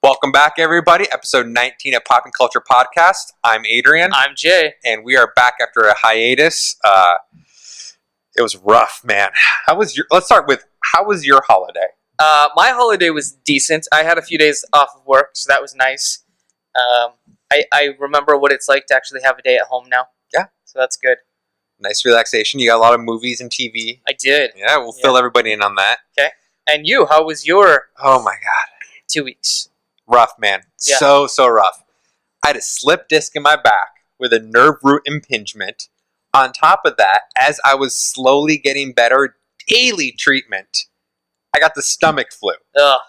Welcome back, everybody. Episode 19 of Pop and Culture Podcast. I'm Adrian. I'm Jay. And we are back after a hiatus. It was rough, man. Let's start with, how was your holiday? My holiday was decent. I had a few days off of work, so that was nice. I remember what it's like to actually have a day at home now. Yeah. So that's good. Nice relaxation. You got a lot of movies and TV. I did. Yeah, we'll fill everybody in on that. Okay. And you, how was your Oh my God. 2 weeks? Rough, man. Yeah. So rough. I had a slip disc in my back with a nerve root impingement. On top of that, as I was slowly getting better, daily treatment, I got the stomach flu. Ugh.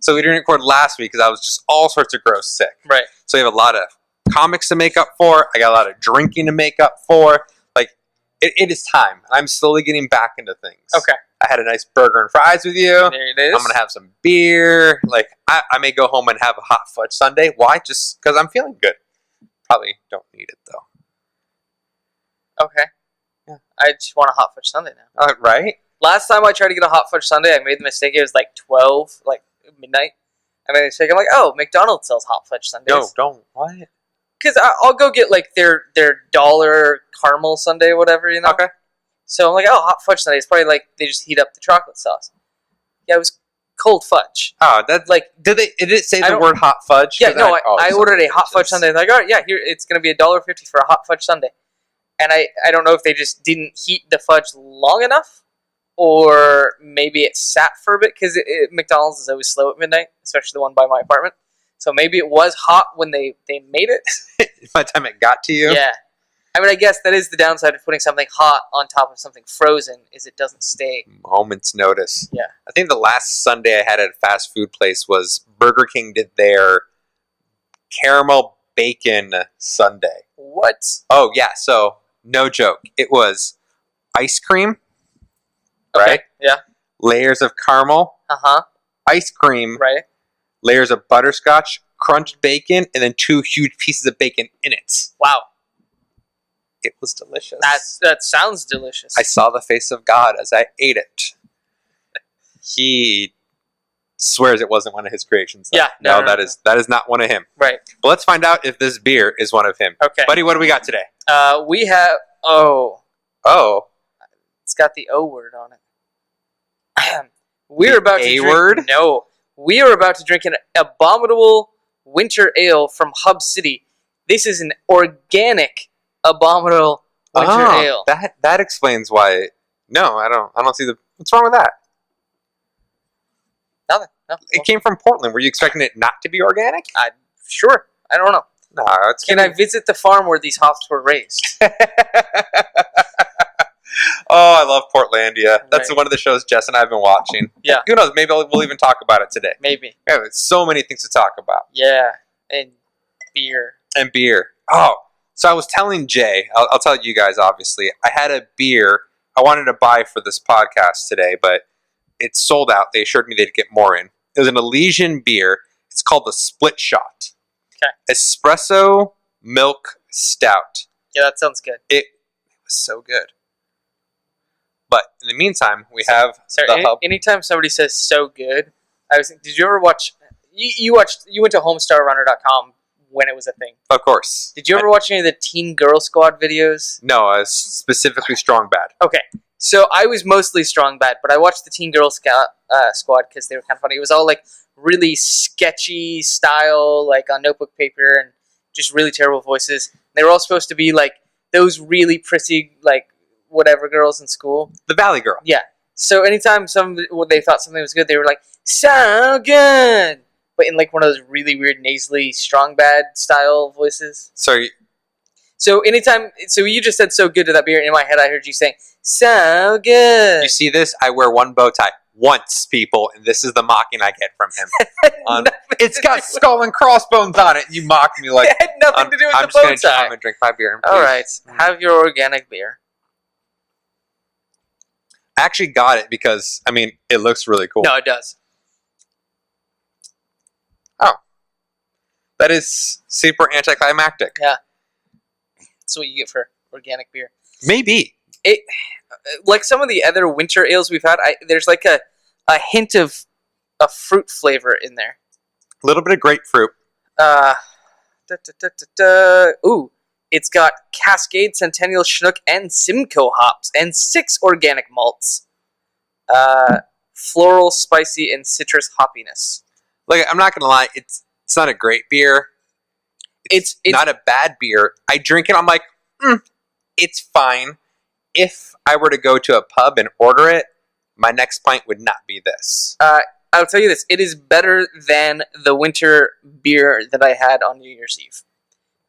So we didn't record last week because I was just all sorts of gross sick. Right. So we have a lot of comics to make up for. I got a lot of drinking to make up for. Like, it is time. I'm slowly getting back into things. Okay. I had a nice burger and fries with you. There it is. I'm going to have some beer. Like, I may go home and have a hot fudge sundae. Why? Just because I'm feeling good. Probably don't need it, though. Okay. Yeah. I just want a hot fudge sundae now. Right? Last time I tried to get a hot fudge sundae, I made the mistake. It was like 12, like midnight. I made the mistake. I'm like, oh, McDonald's sells hot fudge sundaes. No, don't. What? Because I'll go get like their $1 caramel sundae or whatever, you know? Okay. So I'm like, oh, hot fudge sundae. It's probably like they just heat up the chocolate sauce. Yeah, it was cold fudge. Oh, that's Like, did it say the word hot fudge? yeah, no, I so ordered a hot fudge sundae. Like, all right, yeah, here it's gonna be $1.50 for a hot fudge sundae. And I don't know if they just didn't heat the fudge long enough, or maybe it sat for a bit, because McDonald's is always slow at midnight, especially the one by my apartment. So maybe it was hot when they made it. By the time it got to you? Yeah. I mean, I guess that is the downside of putting something hot on top of something frozen, is it doesn't stay. Moment's notice. Yeah. I think the last Sunday I had at a fast food place was Burger King did their caramel bacon sundae. What? Oh, yeah. So, no joke. It was ice cream, Okay. right? Yeah. Layers of caramel, Uh-huh. ice cream, Right. layers of butterscotch, crunched bacon, and then 2 huge pieces of bacon in it. Wow. It was delicious. That sounds delicious. I saw the face of God as I ate it. He swears it wasn't one of his creations, though. Yeah, no. That is not one of him. Right. But let's find out if this beer is one of him. Okay. Buddy, what do we got today? We have... Oh. It's got the O word on it. We're about to A drink... word? No. We are about to drink an abominable winter ale from Hub City. This is an organic abominable winter ale. That explains why. No, I don't see what's wrong with that? Nothing. No. It came from Portland. Were you expecting it not to be organic? Sure. I don't know. No, it's Can I visit the farm where these hops were raised? Oh, I love Portlandia. That's Right. one of the shows Jess and I have been watching. Yeah. Who knows? Maybe we'll even talk about it today. Maybe. Yeah, there's so many things to talk about. Yeah. And beer. And beer. Oh, so I was telling Jay, I'll tell you guys, obviously, I had a beer I wanted to buy for this podcast today, but it's sold out. They assured me they'd get more in. It was an Elysian beer. It's called the Split Shot. Okay. Espresso Milk Stout. Yeah, that sounds good. It was so good. But in the meantime, we have the Hub. Anytime somebody says "so good," did you ever watch? You went to HomestarRunner.com when it was a thing. Of course. Did you ever watch any of the Teen Girl Squad videos? No, specifically Strong Bad. Okay, so I was mostly Strong Bad, but I watched the Teen Girl Squad because they were kind of funny. It was all like really sketchy style, like on notebook paper, and just really terrible voices. They were all supposed to be like those really pretty, like whatever girls in school. The Valley Girl. Yeah. So anytime they thought something was good, they were like, "So good," but in like one of those really weird nasally Strong Bad style voices. Sorry. So you just said "so good" to that beer, and in my head I heard you saying "so good." You see this? I wear one bow tie once, people, and this is the mocking I get from him. It's got skull and crossbones on it. You mock me like it had nothing to do with I'm the just bow gonna, tie. I'm gonna drink my beer. All right, have your organic beer. I actually got it because it looks really cool. No, it does. Oh, that is super anticlimactic. Yeah, that's what you get for organic beer. Maybe It, like some of the other winter ales we've had, there's like a hint of a fruit flavor in there. A little bit of grapefruit. Ooh, it's got Cascade, Centennial, Chinook, and Simcoe hops, and 6 organic malts. Floral, spicy, and citrus hoppiness. Like, I'm not gonna lie, it's not a great beer. It's not a bad beer. I drink it, I'm like, it's fine. If I were to go to a pub and order it, my next pint would not be this. I'll tell you this, it is better than the winter beer that I had on New Year's Eve.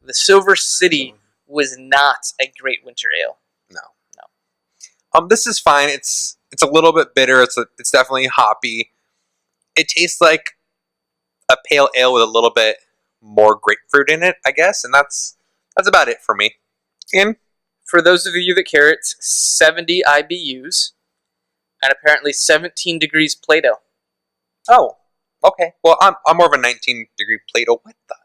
The Silver City was not a great winter ale. No. This is fine. It's a little bit bitter. It's definitely hoppy. It tastes like a pale ale with a little bit more grapefruit in it, I guess, and that's about it for me. And for those of you that care, it's 70 IBUs and apparently 17 degrees Plato. Oh, okay. Well, I'm more of a 19-degree Plato. What the?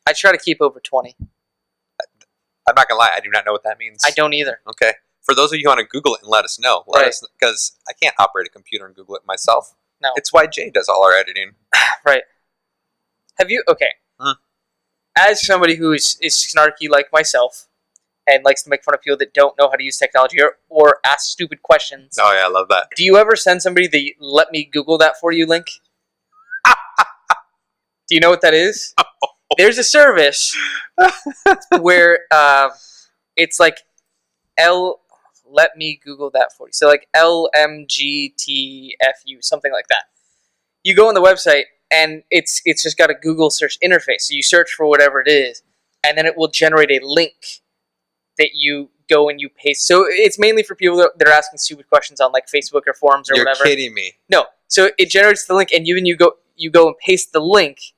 I try to keep over 20. I'm not gonna lie, I do not know what that means. I don't either. Okay. For those of you who want to Google it and let us know, because I can't operate a computer and Google it myself. No. It's why Jay does all our editing. Right. Have you? Okay. As somebody who is snarky like myself and likes to make fun of people that don't know how to use technology or ask stupid questions. Oh yeah, I love that. Do you ever send somebody the "let me Google that for you" link? Do you know what that is? Oh. There's a service where it's like let me Google that for you. So like LMGTFU, something like that. You go on the website and it's just got a Google search interface. So you search for whatever it is, and then it will generate a link that you go and you paste. So it's mainly for people that are asking stupid questions on like Facebook or forums or whatever. You're kidding me. No. So it generates the link, and you go and paste the link,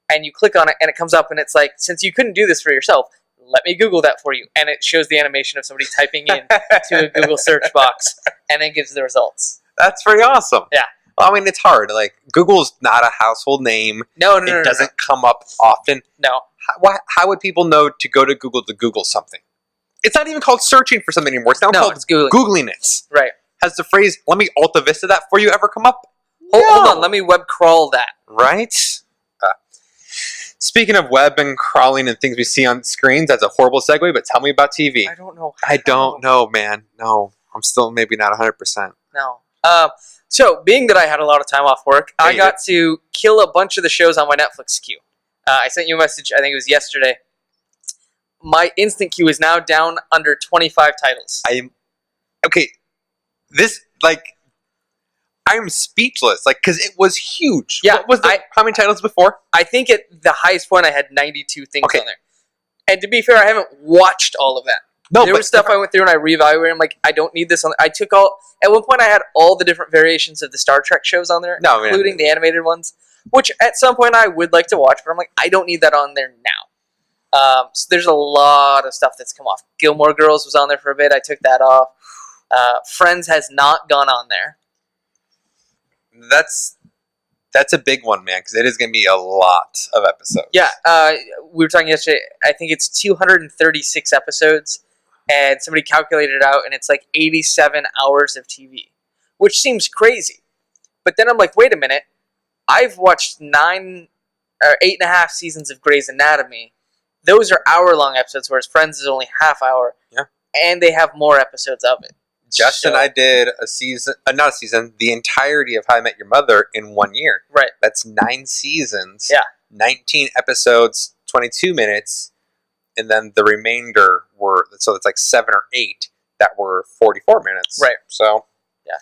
and you click on it, and it comes up, and it's like, since you couldn't do this for yourself, let me Google that for you. And it shows the animation of somebody typing in to a Google search box, and then gives the results. That's pretty awesome. Yeah. Well, I mean, it's hard. Like, Google's not a household name. No. It doesn't come up often. No. How would people know to go to Google something? It's not even called searching for something anymore. It's now called it's Googling. Googling it. Right. Has the phrase, let me Alta Vista that for you ever come up? Hold on. Let me web crawl that. Right? Speaking of web and crawling and things we see on screens, that's a horrible segue, but tell me about TV. I don't know. I don't know, man. No. I'm still maybe not 100%. No. So, being that I had a lot of time off work, I got to kill a bunch of the shows on my Netflix queue. I sent you a message, I think it was yesterday. My instant queue is now down under 25 titles. I'm speechless, because it was huge. Yeah, what was how many titles before? I think at the highest point I had 92 things on there. And to be fair, I haven't watched all of that. No, there was stuff I went through and I reevaluated. I'm like, I don't need this on. At one point I had all the different variations of the Star Trek shows on there, including the animated ones, which at some point I would like to watch, but I'm like, I don't need that on there now. So there's a lot of stuff that's come off. Gilmore Girls was on there for a bit. I took that off. Friends has not gone on there. That's a big one, man, because it is going to be a lot of episodes. Yeah, we were talking yesterday. I think it's 236 episodes, and somebody calculated it out, and it's like 87 hours of TV, which seems crazy. But then I'm like, wait a minute. I've watched 8.5 seasons of Grey's Anatomy. Those are hour-long episodes, whereas Friends is only half hour. Yeah. And they have more episodes of it. Justin and I did the entirety of How I Met Your Mother in 1 year. Right. That's 9 seasons. Yeah. 19 episodes, 22 minutes, and then the remainder so it's like 7 or 8 that were 44 minutes. Right. So, yeah.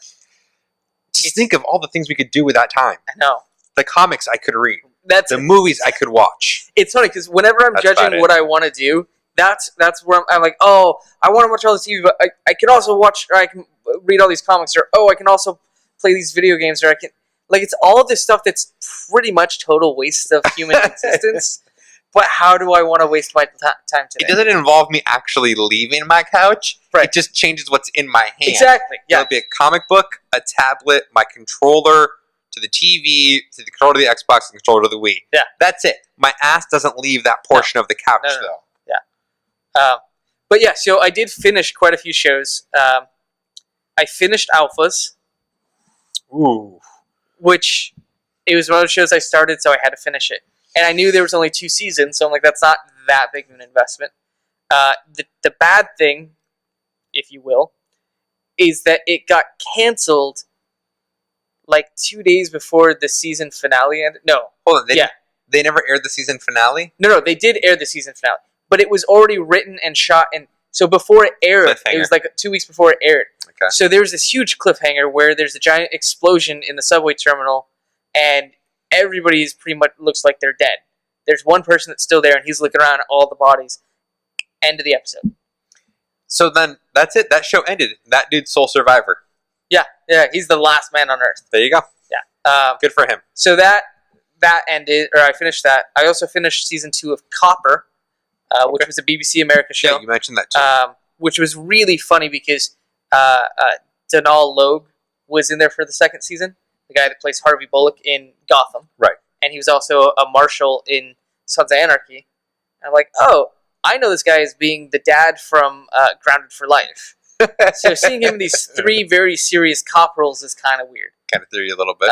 Just think of all the things we could do with that time. I know. The comics I could read. The movies I could watch. It's funny because whenever I'm judging what I want to do, that's where I'm like, oh, I want to watch all this TV, but I can also watch, or I can read all these comics, or I can also play these video games, or I can, it's all of this stuff that's pretty much total waste of human existence. But how do I want to waste my time today? It doesn't involve me actually leaving my couch. Right. It just changes what's in my hand. Exactly. Yeah. It'll be a comic book, a tablet, my controller to the TV, to the controller to the Xbox, and the controller to the Wii. Yeah. That's it. My ass doesn't leave that portion of the couch, though. Yeah. But yeah, so I did finish quite a few shows. I finished Alphas. Ooh. Which It was one of those shows I started, so I had to finish it. And I knew there was only 2 seasons, so I'm like, that's not that big of an investment. The bad thing, if you will, is that it got canceled like 2 days before the season finale ended. No. Hold on. They never aired the season finale? No, they did air the season finale. But it was already written and shot. And so before it aired, it was like 2 weeks before it aired. Okay. So there was this huge cliffhanger where there's a giant explosion in the subway terminal, and everybody is pretty much looks like they're dead. There's one person that's still there, and he's looking around at all the bodies. End of the episode. So then, that's it. That show ended. That dude's sole survivor. Yeah, he's the last man on Earth. There you go. Yeah. Good for him. So that ended, or I finished that. I also finished season 2 of Copper, which was a BBC America show. Yeah, you mentioned that too. Which was really funny because Donal Logue was in there for the second season, the guy that plays Harvey Bullock in Gotham. Right. And he was also a marshal in Sons of Anarchy. And I'm like, oh, I know this guy as being the dad from Grounded for Life. So seeing him in these 3 very serious cop roles is kind of weird. Kind of threw you a little bit.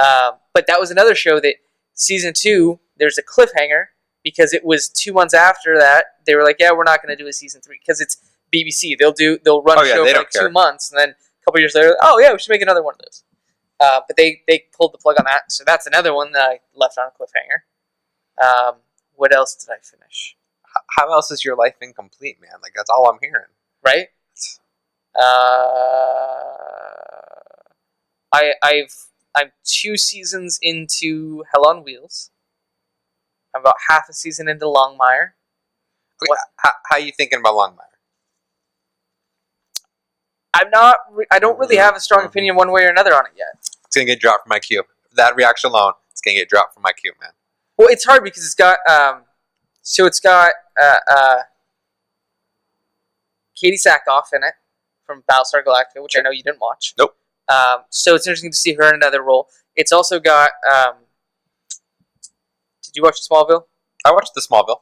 But that was another show that season 2, there's a cliffhanger because it was 2 months after that. They were like, yeah, we're not going to do a season 3 because it's BBC. They'll run a show for like 2 months, and then a couple years later, oh yeah, we should make another one of those. But they pulled the plug on that, so that's another one that I left on a cliffhanger. What else did I finish? How else is your life incomplete, man? Like, that's all I'm hearing. Right? I'm 2 seasons into Hell on Wheels. I'm about half a season into Longmire. Okay, how are you thinking about Longmire? I don't really have a strong opinion one way or another on it yet. It's gonna get dropped from my queue. That reaction alone, it's gonna get dropped from my queue, man. Well, it's hard because it's got Katie Sackhoff in it from Battlestar Galactica, which I know you didn't watch. Nope. So it's interesting to see her in another role. It's also got. Did you watch Smallville? I watched the Smallville.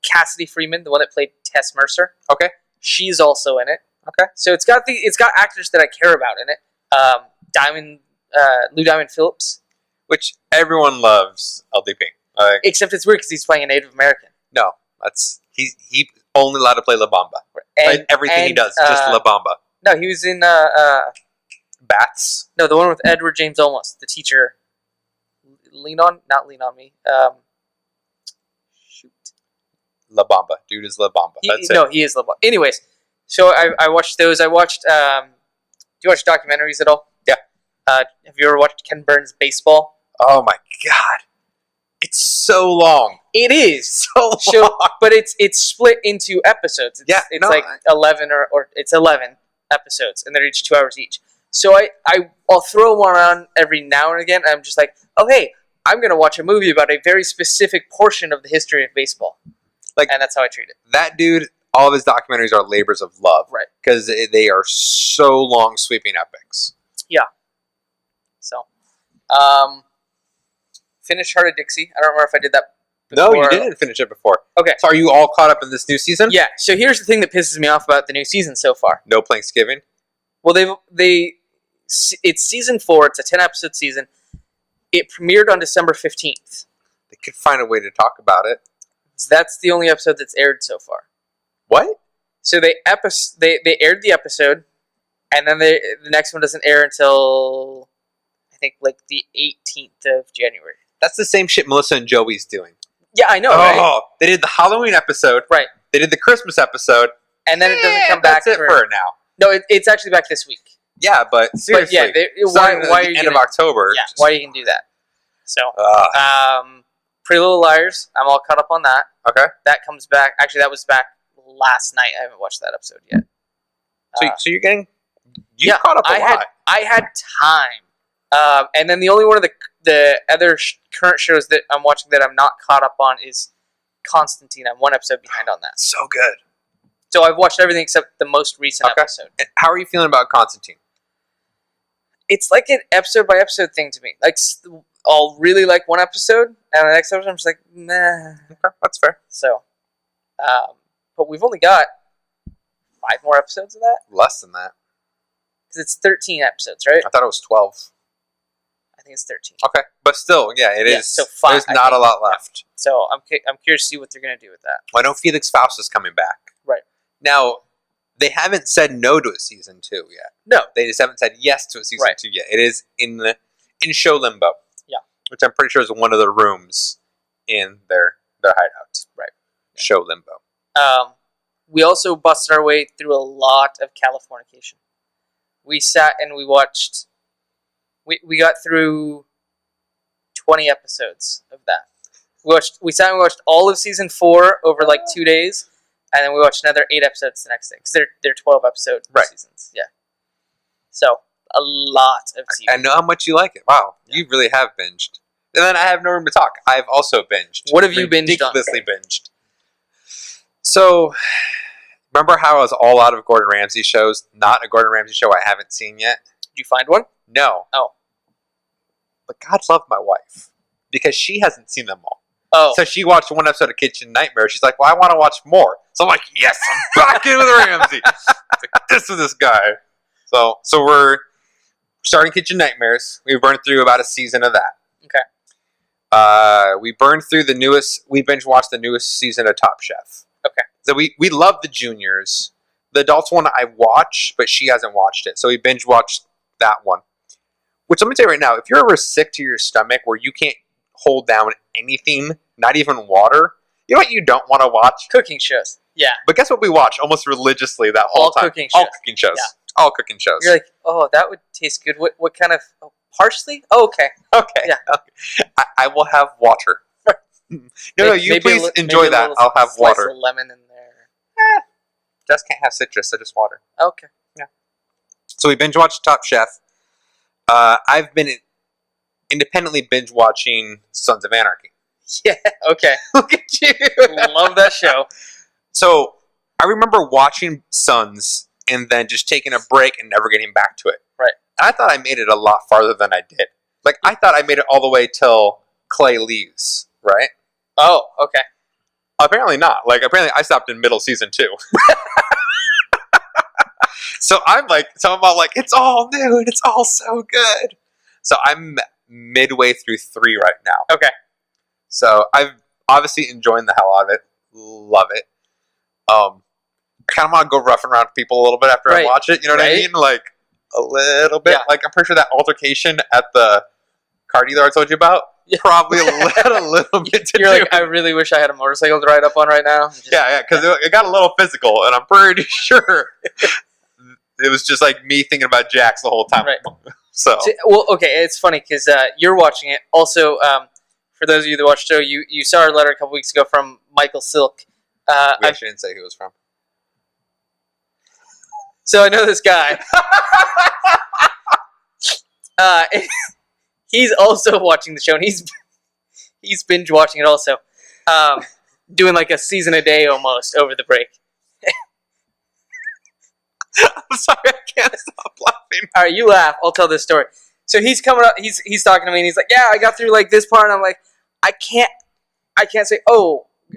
Cassidy Freeman, the one that played Tess Mercer. Okay. She's also in it. Okay. So it's got actors that I care about in it. Lou Diamond Phillips, which everyone loves. LDP. Except it's weird because he's playing a Native American. No, he only allowed to play La Bamba. And, everything he does, just La Bamba. No, he was in Bats. No, the one with Edward James Olmos, the teacher. Not Lean on Me. Shoot. La Bamba. Dude is La Bamba. That's it. No, he is La Bamba. Anyways, so I watched those. I watched. Do you watch documentaries at all? Yeah. Have you ever watched Ken Burns' Baseball? Oh my god, it's so long. It is so long, but it's split into episodes. It's like 11 or it's 11 episodes, and they're each 2 hours each. So I'll throw one on every now and again. And I'm just like, oh hey, I'm gonna watch a movie about a very specific portion of the history of baseball. And that's how I treat it. That dude, all of his documentaries are labors of love, right? Because they are so long, sweeping epics. Yeah. So, finish Heart of Dixie. I don't remember if I did that before. No, you didn't finish it before. Okay. So are you all caught up in this new season? Yeah. So here's the thing that pisses me off about the new season so far. No Thanksgiving? Well, it's season 4. It's a 10-episode season. It premiered on December 15th. They could find a way to talk about it. That's the only episode that's aired so far. What? So they aired the episode, and then the next one doesn't air until I think like the 18th of January. That's the same shit Melissa and Joey's doing. Yeah, I know, right? Oh, they did the Halloween episode. Right. They did the Christmas episode. And then it doesn't come back. That's it for it now. No, it's actually back this week. Yeah, but seriously. But yeah, why are you end of October? Yeah, why you can do that? So, Pretty Little Liars. I'm all caught up on that. Okay. That comes back. Actually, that was back last night. I haven't watched that episode yet. So you're getting caught up a lot. I had time. And then the only one of the other current shows that I'm watching that I'm not caught up on is Constantine. I'm 1 episode behind on that. So good. So I've watched everything except the most recent episode. And how are you feeling about Constantine? It's like an episode by episode thing to me. Like I'll really like 1 episode, and the next episode I'm just like, meh. Okay, that's fair. So, but we've only got 5 more episodes of that. Less than that. Because it's 13 episodes, right? I thought it was 12. I think it's 13. Okay, but still, yeah, it is. So 5. There's not a lot left. So I'm curious to see what they're going to do with that. Well, I know Felix Faust is coming back. Right. Now, they haven't said no to a season 2 yet. No. They just haven't said yes to a season 2 yet. It is in show limbo. Yeah. Which I'm pretty sure is one of the rooms in their hideout. Right. Yeah. Show limbo. We also busted our way through a lot of Californication. We sat and we watched. We got through 20 episodes of that. We sat and watched all of season 4 over like 2 days, and then we watched another 8 episodes the next day because they're 12 episode seasons. Yeah. So a lot of seasons. I know how much you like it. Wow, you really have binged. And then I have no room to talk. I've also binged. What have you binged on? Ridiculously binged. So, remember how I was all out of Gordon Ramsay shows? Not a Gordon Ramsay show I haven't seen yet. Did you find one? No. Oh. But God love my wife. Because she hasn't seen them all. Oh. So she watched one episode of Kitchen Nightmare. She's like, well, I want to watch more. So I'm like, yes, I'm back in with Ramsay. Like, this is this guy. So we're starting Kitchen Nightmares. We burned through about a season of that. Okay. We burned through we binge watched the newest season of Top Chef. Okay. So we love the juniors. The adults one I watch, but she hasn't watched it. So we binge watched that one. Which let me tell you right now, if you're ever sick to your stomach where you can't hold down anything, not even water, you know what you don't want to watch? Cooking shows. Yeah. But guess what we watch almost religiously that whole time? Cooking shows. All cooking shows. Yeah. All cooking shows. You're like, oh, that would taste good. What kind of parsley? Oh, okay. Okay. Yeah. Okay. I will have water. No, you please enjoy that. I'll have water. Of lemon in there. Just can't have citrus, so just water. Okay. Yeah. So we binge watched Top Chef. I've been independently binge watching Sons of Anarchy. Yeah. Okay. Look at you. Love that show. So I remember watching Sons and then just taking a break and never getting back to it. Right. I thought I made it a lot farther than I did. Like, I thought I made it all the way till Clay leaves, right? Oh, okay. Apparently not. Like, apparently I stopped in middle season 2. So I'm all like, it's all new and it's all so good. So I'm midway through 3 right now. Okay. So I've obviously enjoying the hell out of it. Love it. I kind of want to go rough and around people a little bit after I watch it. You know what I mean? Like, a little bit. Yeah. Like, I'm pretty sure that altercation at the car dealer I told you about probably had a little bit to do. You're like, I really wish I had a motorcycle to ride up on right now. Yeah, because it got a little physical, and I'm pretty sure it was just like me thinking about Jax the whole time. Right. So, well, okay, it's funny because you're watching it. Also, for those of you that watch the show, you saw our letter a couple weeks ago from Michael Silk. We actually didn't say who it was from. So I know this guy. He's also watching the show, and he's binge watching it also, doing like a season a day almost over the break. I'm sorry, I can't stop laughing. All right, you laugh. I'll tell this story. So he's coming up. He's talking to me, and he's like, "Yeah, I got through like this part." And I'm like, I can't say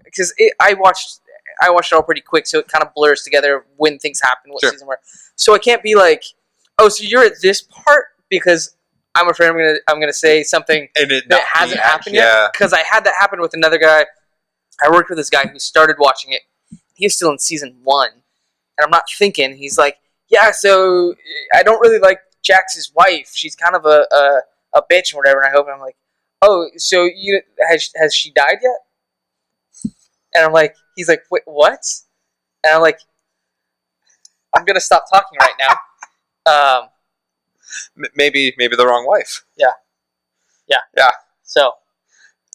because I watched it all pretty quick, so it kind of blurs together when things happen, what season we're. So I can't be like, "Oh, so you're at this part," because I'm afraid I'm gonna say something that hasn't happened yet. Because I had that happen with another guy. I worked with this guy who started watching it. He was still in season 1, and I'm not thinking. He's like, "Yeah, so I don't really like Jax's wife. She's kind of a bitch and whatever." And I hope I'm like, "Oh, so has she died yet?" And I'm like, he's like, "Wait, what?" And I'm like, I'm gonna stop talking right now. Maybe the wrong wife. Yeah. So,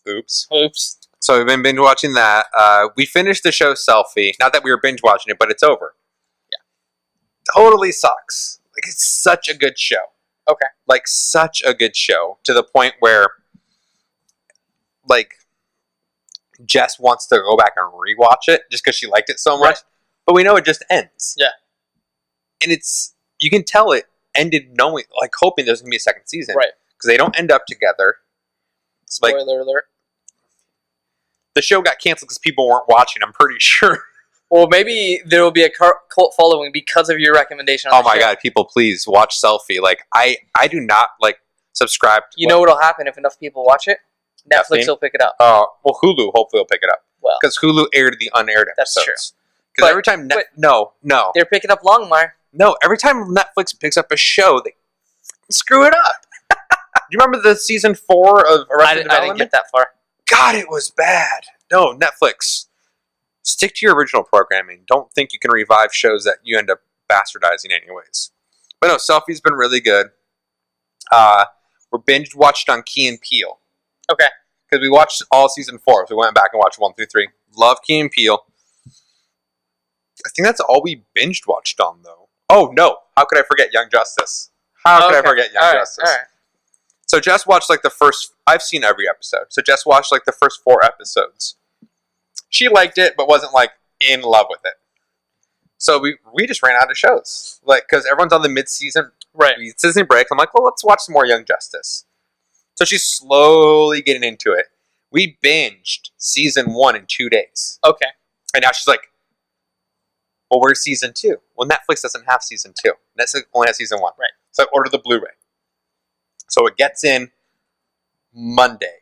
oops. So we've been binge watching that. We finished the show Selfie. Not that we were binge watching it, but it's over. Yeah. Totally sucks. Like, it's such a good show. Okay. Like, such a good show to the point where, like, Jess wants to go back and rewatch it just because she liked it so much. Right. But we know it just ends. Yeah. And you can tell it ended hoping there's going to be a second season. Right. Because they don't end up together. Spoiler alert. The show got canceled because people weren't watching, I'm pretty sure. Well, maybe there will be a cult following because of your recommendation on my God, people, please watch Selfie. Like, I do not, like, subscribe. You know what'll happen if enough people watch it? Netflix Nothing. will pick it up. Well, Hulu hopefully will pick it up. Well, because Hulu aired the unaired episodes. That's true. Because every time... No. They're picking up Longmire. No, every time Netflix picks up a show, they screw it up. Do you remember the season 4 of Arrested Development? I didn't get that far. God, it was bad. No, Netflix. Stick to your original programming. Don't think you can revive shows that you end up bastardizing anyways. But no, Selfie's been really good. We're binge watched on Key and Peele. Okay. Because we watched all season 4, so we went back and watched 1 through 3. Love Key and Peele. I think that's all we binged watched on, though. Oh, no. How could I forget Young Justice? How could I forget Young Justice? All right. So Jess watched like the first... I've seen every episode. So Jess watched like the first 4 episodes. She liked it, but wasn't like in love with it. So we just ran out of shows. Like, because everyone's on the mid-season season break. I'm like, well, let's watch some more Young Justice. So she's slowly getting into it. We binged season 1 in 2 days. Okay. And now she's like, well, where's season 2? Well, Netflix doesn't have season 2. Netflix only has season 1. Right. So I ordered the Blu-ray. So it gets in Monday.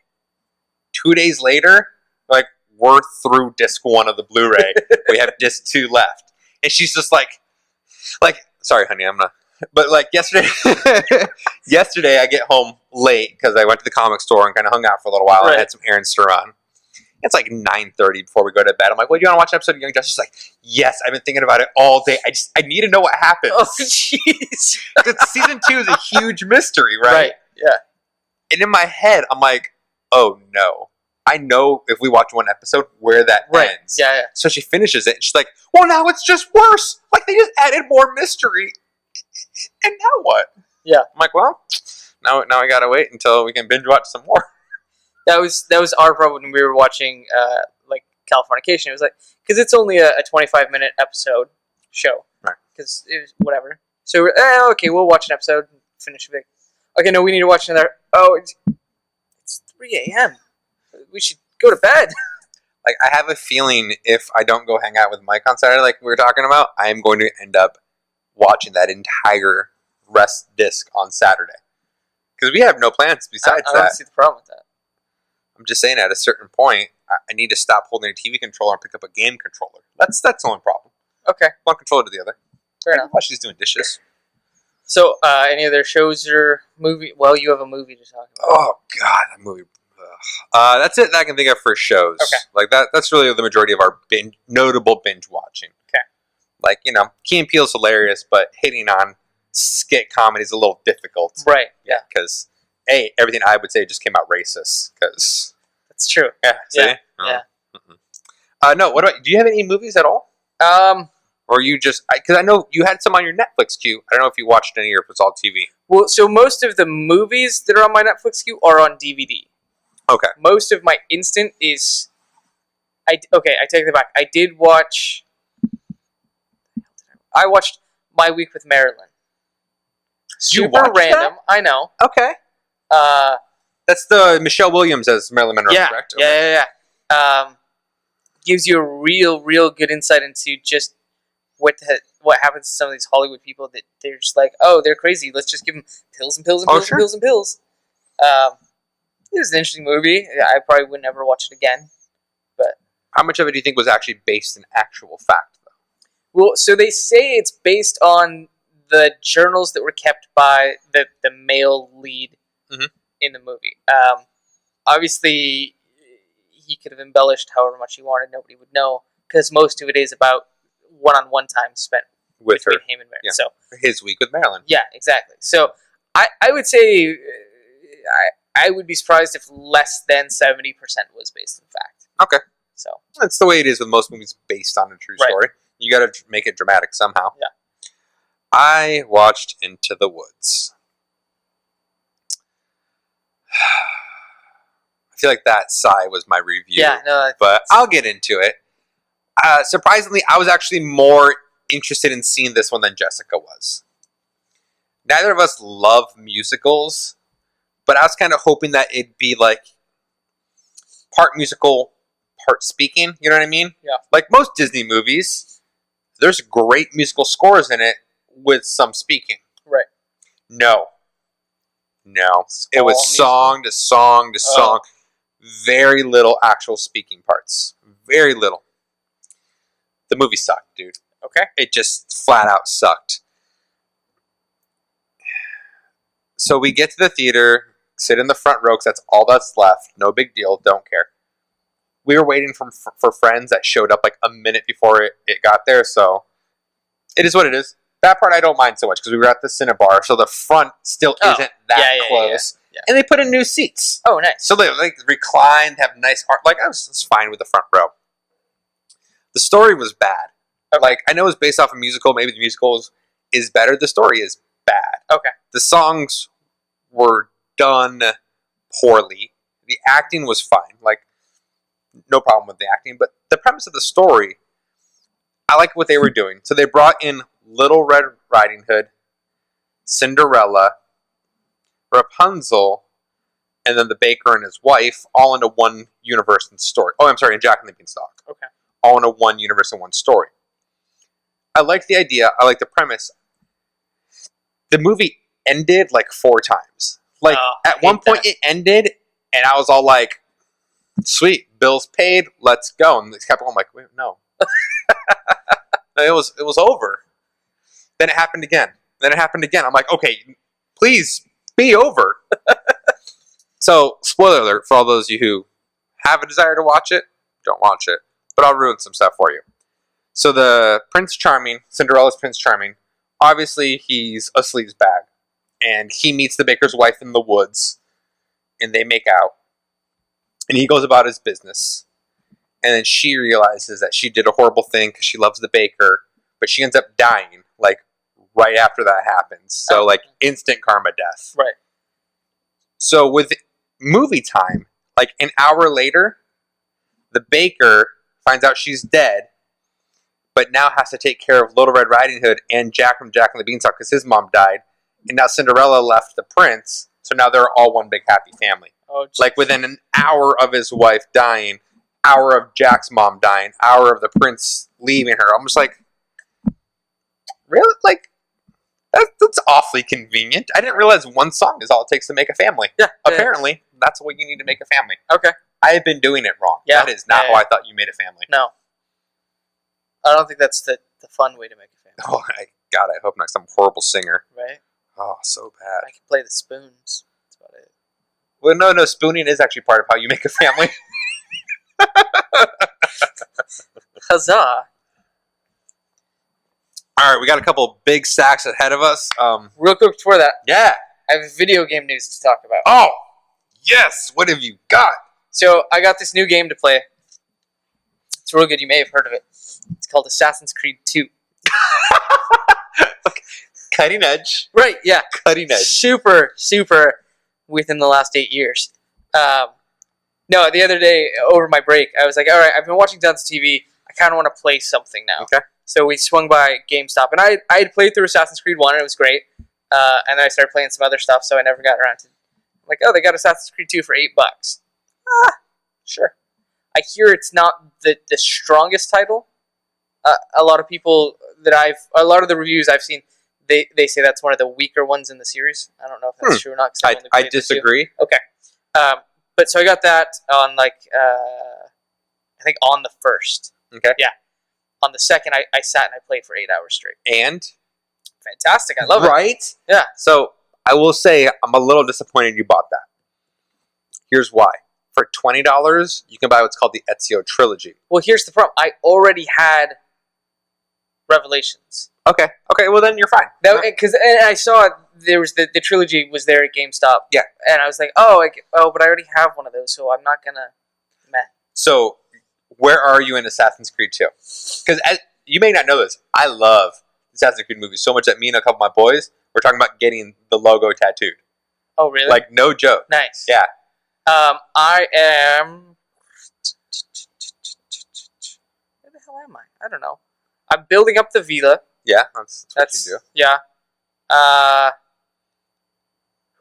2 days later, like, we're through disc 1 of the Blu-ray. We have disc 2 left. And she's just like, sorry, honey, I'm not. But like yesterday I get home late because I went to the comic store and kind of hung out for a little while. And I had some errands to run. It's like 9:30 before we go to bed. I'm like, well, do you want to watch an episode of Young Justice? She's like, yes, I've been thinking about it all day. I need to know what happens. Oh, jeez. Season 2 is a huge mystery, right? Yeah. And in my head, I'm like, oh no. I know if we watch 1 episode where that ends. Yeah. So she finishes it and she's like, well, now it's just worse. Like they just added more mystery. And now what? Yeah. I'm like, well, now I gotta wait until we can binge watch some more. That was our problem when we were watching like Californication. It was like, because it's only a 25-minute episode show. Right. Because it was whatever. So we're, okay, we'll watch an episode, finish it. Okay, no, we need to watch another. Oh, it's 3 a.m. We should go to bed. Like, I have a feeling if I don't go hang out with Mike on Saturday like we were talking about, I am going to end up watching that entire rest disc on Saturday. Because we have no plans besides that. I don't see the problem with that. I'm just saying at a certain point, I need to stop holding a TV controller and pick up a game controller. That's the only problem. Okay. One controller to the other. Fair enough. While she's doing dishes. So, any other shows or movie? Well, you have a movie to talk about. Oh, God, that movie. That's it that I can think of for shows. Okay. Like, that's really the majority of our notable binge watching. Okay. Like, Key and Peele's hilarious, but hitting on skit comedy is a little difficult. Right, yeah. Because, A, everything I would say just came out racist. Because... That's true. Yeah, see? Yeah. No, what about... Do you have any movies at all? Or you just... Because I know you had some on your Netflix queue. I don't know if you watched any or if it's all TV. Well, so most of the movies that are on my Netflix queue are on DVD. Okay. Most of my instant is... I take that back. I did watch... I watched My Week with Marilyn. Super random. That? I know. Okay. That's the Michelle Williams as Marilyn Monroe, correct? Okay. Yeah. Gives you a real good insight into just what happens to some of these Hollywood people that they're just like, oh, they're crazy. Let's just give them pills and pills and pills and pills and pills. It was an interesting movie. I probably would never watch it again. But how much of it do you think was actually based in actual fact, though? Well, so they say it's based on the journals that were kept by the male lead in the movie. Obviously, he could have embellished however much he wanted. Nobody would know because most of it is about one-on-one time spent with her. Him and Marilyn. Yeah. So his week with Marilyn. Yeah, exactly. So I would say I would be surprised if less than 70% was based in fact. Okay. So that's the way it is with most movies based on a true story. You got to make it dramatic somehow. Yeah. I watched Into the Woods. I feel like that sigh was my review. Yeah, no, but I'll get into it. Surprisingly, I was actually more interested in seeing this one than Jessica was. Neither of us love musicals, but I was kind of hoping that it'd be like part musical, part speaking. You know what I mean? Yeah. Like most Disney movies, there's great musical scores in it with some speaking. Right. No. No. It was song to song to song. Very little actual speaking parts. Very little. The movie sucked, dude. Okay. It just flat out sucked. So we get to the theater, sit in the front row because that's all that's left. No big deal. Don't care. We were waiting for friends that showed up like a minute before it got there, so it is what it is. That part I don't mind so much because we were at the Cinebar, so the front still isn't that close. Yeah. And they put in new seats. Oh, nice. So they like reclined, have nice art. Like I was fine with the front row. The story was bad. Like I know it was based off a musical. Maybe the musical is better. The story is bad. Okay. The songs were done poorly. The acting was fine. Like no problem with the acting, but the premise of the story, I like what they were doing. So they brought in Little Red Riding Hood, Cinderella, Rapunzel, and then the baker and his wife, all into one universe and story. Oh, I'm sorry, and Jack and the Beanstalk. Okay. All into one universe and one story. I like the idea. I like the premise. The movie ended like 4 times. Like at one point it ended, and I was all like, "Sweet, bills paid. Let's go." And it kept on like, "Wait, no." It was over. Then it happened again. Then it happened again. I'm like, "Okay, please be over." So, spoiler alert for all those of you who have a desire to watch it, don't watch it. But I'll ruin some stuff for you. So the Prince Charming, Cinderella's Prince Charming, obviously he's a sleazebag. And he meets the baker's wife in the woods. And they make out. And he goes about his business. And then she realizes that she did a horrible thing because she loves the baker. But she ends up dying, like, right after that happens. So, like, instant karma death. Right. So with movie time, like an hour later, the baker finds out she's dead, but now has to take care of Little Red Riding Hood and Jack from Jack and the Beanstalk because his mom died. And now Cinderella left the prince, so now they're all one big happy family. Oh, like within an hour of his wife dying, hour of Jack's mom dying, hour of the prince leaving her. I'm just like, really? Like, that's awfully convenient. I didn't realize one song is all it takes to make a family. Yeah. Apparently, that's what you need to make a family. Okay. I have been doing it wrong. Yeah. That is not how I thought you made a family. No. I don't think that's the fun way to make a family. Oh, God, I hope not. I'm a horrible singer. Right? Oh, so bad. I can play the spoons. That's about it. Well, no, spooning is actually part of how you make a family. Huzzah. All right, we got a couple big sacks ahead of us. Real quick before that, Yeah. I have video game news to talk about. Oh, yes. What have you got? So I got this new game to play. It's real good. You may have heard of it. It's called Assassin's Creed 2. Okay. Cutting edge. Right, yeah. Cutting edge. Super within the last 8 years. No, the other day over my break, I was like, all right, I've been watching tons of TV. I kind of want to play something now. Okay. So we swung by GameStop, and I had played through Assassin's Creed 1, and it was great. And then I started playing some other stuff, so I never got around to it. I'm like, oh, they got Assassin's Creed 2 for $8. Sure. I hear it's not the strongest title. A lot of people a lot of the reviews I've seen, they say that's one of the weaker ones in the series. I don't know if that's true or not. I disagree. Okay. But so I got that on I think on the 1st. Okay. Yeah. On the 2nd, I sat and I played for 8 hours straight. And? Fantastic. I love it. Right? Yeah. So I will say I'm a little disappointed you bought that. Here's why. For $20, you can buy what's called the Ezio Trilogy. Well, here's the problem. I already had Revelations. Okay. Well, then you're fine. And I saw there was the trilogy was there at GameStop. Yeah. And I was like, but I already have one of those, so I'm not gonna. Meh. So, where are you in Assassin's Creed 2? Because you may not know this, I love Assassin's Creed movies so much that me and a couple of my boys were talking about getting the logo tattooed. Oh, really? Like, no joke. Nice. Yeah. I am. Where the hell am I? I don't know. I'm building up the villa. Yeah, that's what you do. Yeah.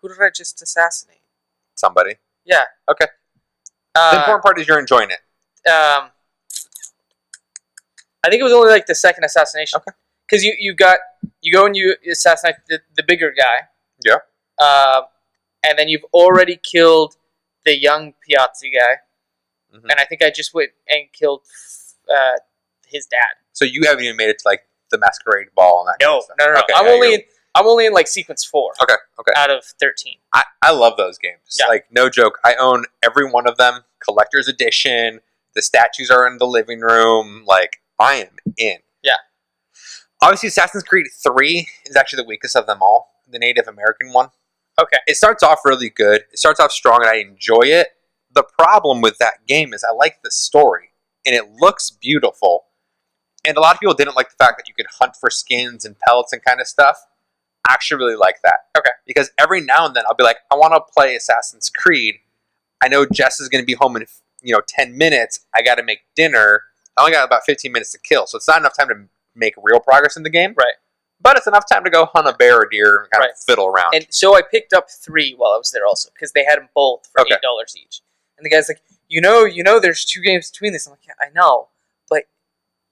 Who did I just assassinate? Somebody. Yeah. Okay. The important part is you're enjoying it. I think it was only like the second assassination. Okay. Because you go and you assassinate the bigger guy. Yeah. and then you've already killed the young Piazzi guy, and I think I just went and killed his dad. So you haven't even made it to like the masquerade ball and that kind of stuff. No. Okay, I'm only in like sequence 4. Okay. Out of 13. I love those games. Yeah. Like, no joke. I own every one of them. Collector's edition. The statues are in the living room. Like, I am in. Yeah. Obviously, Assassin's Creed 3 is actually the weakest of them all. The Native American one. Okay. It starts off really good. It starts off strong, and I enjoy it. The problem with that game is I like the story, and it looks beautiful. And a lot of people didn't like the fact that you could hunt for skins and pellets and kind of stuff. I actually really like that. Okay. Because every now and then I'll be like, I want to play Assassin's Creed. I know Jess is going to be home in 10 minutes. I got to make dinner. I only got about 15 minutes to kill, so it's not enough time to make real progress in the game. Right. But it's enough time to go hunt a bear or deer and kind of fiddle around. And so I picked up 3 while I was there also, because they had them both for $8 each. And the guy's like, you know, there's 2 games between this. I'm like, yeah, I know, but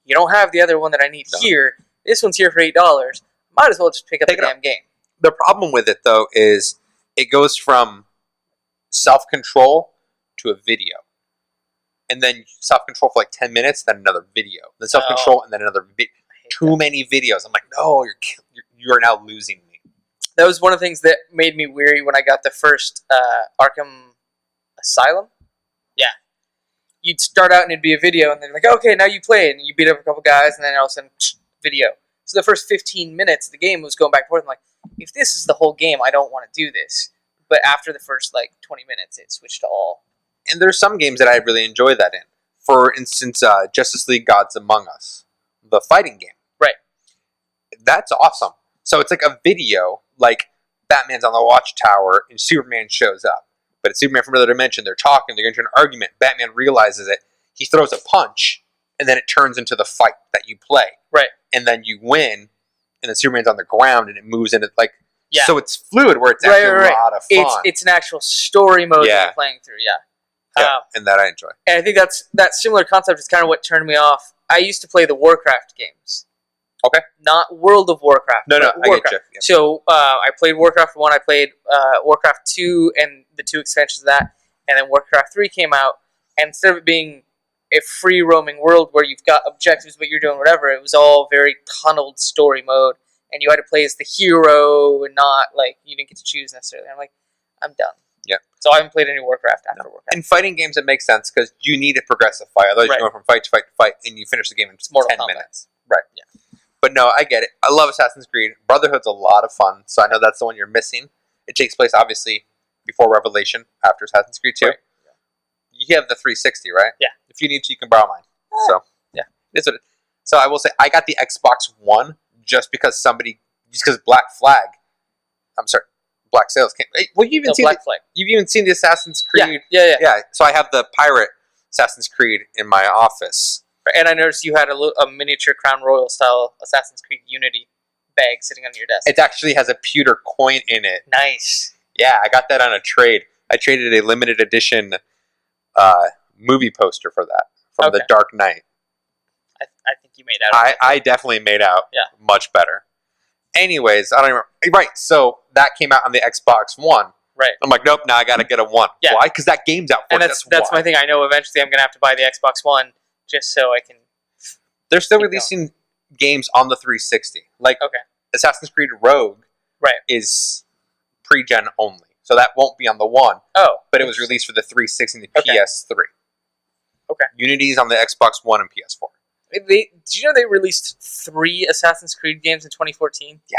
you don't have the other one that I need here. This one's here for $8. Might as well just pick up the damn game. The problem with it, though, is it goes from self-control to a video. And then self-control for like 10 minutes, then another video. Then self-control, and then another video. Too many videos. I'm like, no, you are now losing me. That was one of the things that made me weary when I got the first Arkham Asylum. Yeah. You'd start out and it'd be a video, and then like, okay, now you play it, and you beat up a couple guys, and then all of a sudden, video. So the first 15 minutes of the game was going back and forth. I'm like, if this is the whole game, I don't want to do this. But after the first, 20 minutes, it switched to all. And there's some games that I really enjoy that in. For instance, Justice League Gods Among Us, the fighting game. Right. That's awesome. So it's like a video, like Batman's on the watchtower and Superman shows up. But it's Superman from another dimension. They're talking. They're into an argument. Batman realizes it. He throws a punch, and then it turns into the fight that you play. Right. And then you win, and then Superman's on the ground, and it moves into Yeah. So it's fluid, where it's actually a lot of fun. It's an actual story mode that you're playing through. Yeah, and that I enjoy. And I think that similar concept is kind of what turned me off. I used to play the Warcraft games. Okay. Not World of Warcraft. No, Warcraft. I get you. Yep. So I played Warcraft 1, I played Warcraft 2 and the 2 expansions of that, and then Warcraft 3 came out, and instead of it being a free roaming world where you've got objectives but you're doing whatever, it was all very tunneled story mode, and you had to play as the hero and not, you didn't get to choose necessarily. I'm like, I'm done. Yeah. So I haven't played any Warcraft after Warcraft. In fighting games, it makes sense because you need a progressive fight. Otherwise, you're going from fight to fight to fight, and you finish the game in 10 minutes. Right. Yeah. But no, I get it. I love Assassin's Creed. Brotherhood's a lot of fun, so I know that's the one you're missing. It takes place, obviously, before Revelation, after Assassin's Creed 2. Right. Yeah. You have the 360, right? Yeah. If you need to, you can borrow mine. So, yeah. So I will say, I got the Xbox One just because Black Sails came. Well, you've even seen the Assassin's Creed. Yeah. So I have the pirate Assassin's Creed in my office. And I noticed you had a miniature Crown Royal style Assassin's Creed Unity bag sitting on your desk. It actually has a pewter coin in it. Nice. Yeah, I got that on a trade. I traded a limited edition movie poster for that from The Dark Knight. I think you made out. I definitely made out. Yeah. Much better. Anyways, I don't remember. Right, so that came out on the Xbox One. Right. I'm like, nope, now I got to get a One. Yeah. Why? Because that game's out for it. And that's my thing. I know eventually I'm going to have to buy the Xbox One just so I can... They're still releasing games on the 360. Assassin's Creed Rogue is pre-gen only. So that won't be on the One. Oh. But it was released for the 360 and the PS3. Okay. Unity's on the Xbox One and PS4. Do you know they released 3 Assassin's Creed games in 2014? Yeah.